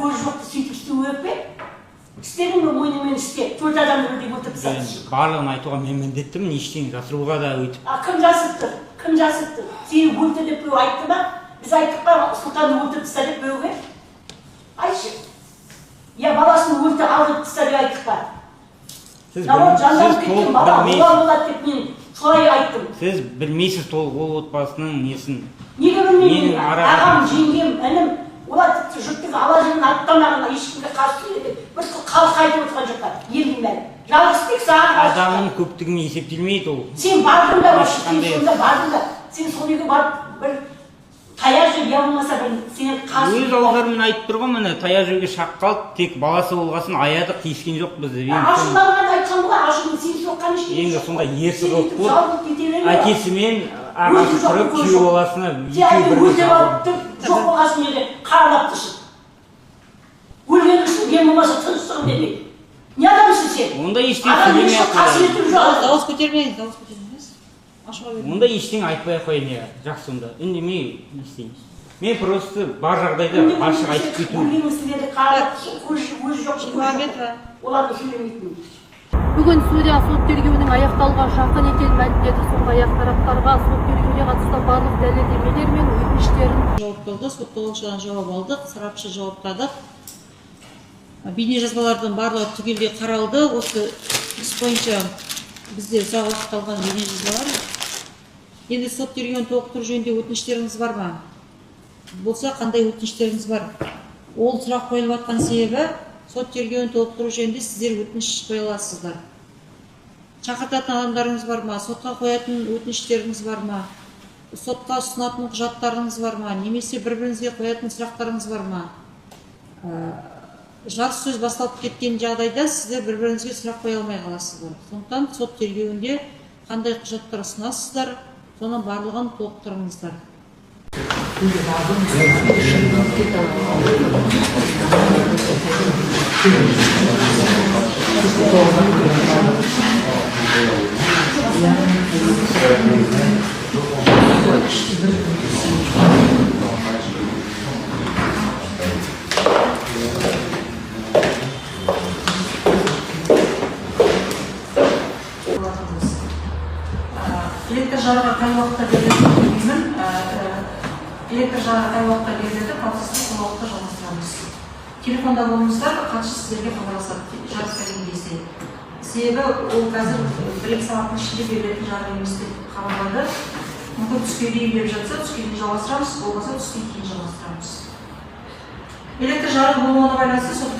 көз жоқты сөйтіп істеу керек пе? Істедің бе мойнымен істе, төрт адамды бірдей отырып сатшы. Барлығын айтуға мен міндеттімін, ештеңе жасыруға да өйтіп. Кім жасытты? Кім жасытты? Сені өлті деп біреу айтты ма? Біз айттық па Сұлтанды өлтіріп тастады деп біреуге? Айтшы. Я баласын өлті алдырып тастады деп айттық па? Жанданып кеткен бала болады деп мен солай айттым. Сіз білмейсіз толық ол отбасының несін. Неге білмеймін? Ағам, жеңгем, інім, олар тіпті жұрттың ала жырын аттамағына ешкімге қарсы келеді. Бір халық айтып отырған жоқтар, елдің бәрі. Жалғыз тек саған қарсы. Адамның көптігімен есептелмейді ол. Сен бардың да, сен сонда бардың да. Сен сол үйге барып бір таяқ жеп, я болмаса бір сенен қарсы. Өз ауыздарымен айтып тұр ғой, міне таяқ жеуге шақ қалды, тек баласы болғасын аяды қиыскен жоқ бізді. Ашуланғанды айтқан ғой, ашудың сені соққан ештеңе жоқ. Енді сонда ерсі болып болды. Әкесі мен ағасы тұрып күйеу баласына өлтіріп алып тұр, жоқ болғасын еді қаралап тұрсын. Өлген үшін мен болмаса тыныштығын бермейді. Не адамсың сен? Онда ештеңе сөйлемей ақ қояйын. Дауыс көтермеңіз, дауыс көтермеңіз. Ашуға бермеңіз. Онда ештеңе айтпай ақ қояйын, иә. Жақсы онда. Үндемей не істеймін. Мен просто бар жағдайда ашық айтып кету. Өлген сіздерді қарап, көз жоқ. Оларды сөйлемейтін. Бүгін судья сот тергеуінің аяқталуға жақын екенін мәлімдеді. Сондай-ақ тараптарға сот тергеуіне қатысты барлық дәлелдемелер мен өтініштерін жауап берді. Сотталушыдан жауап алдық, сарапшы жауаптадық. Бейнежазбалардың барлығы түгелдей қаралды. Осы іс бойынша бізде ұзақ уақыт алған бейнежазбалар. Енді сот тергеуін толықтыру жөнінде өтініштеріңіз бар ма? Болса, қандай өтініштеріңіз бар? Ол сұрақ қойылып жатқан себебі сот тергеуін толықтыру жөнінде сіздер өтініш қоя аласыздар. Шақыртатын адамдарыңыз бар ма? Сотқа қоятын өтініштеріңіз бар ма? Сотқа ұсынатын құжаттарыңыз бар ма? Немесе бір-біріңізге қоятын сұрақтарыңыз бар ма? Жарыс сөз басталып кеткен жағдайда сіздер бір-біріңізге сұрақ қоя алмай қаласыздар. Сондықтан сот тергеуінде қандай құжаттар ұсынасыздар, соның барлығын толықтырыңыздар. Электр жарығы қай уақытта беріледі білмеймін. Электр жарығы қай уақытта беріледі, процесті сол уақытта жалғастырамыз. Телефонда болыңыздар, хатшы сіздерге хабарласады жарыс келген кезде. Себебі ол қазір 1-2 сағаттың ішінде берілетін жарық емес деп хабарлады. Мүмкін түске дейін беріп жатса, түске дейін жалғастырамыз, болмаса түстен кейін жалғастырамыз. Электр жарығы болуына байланысты сот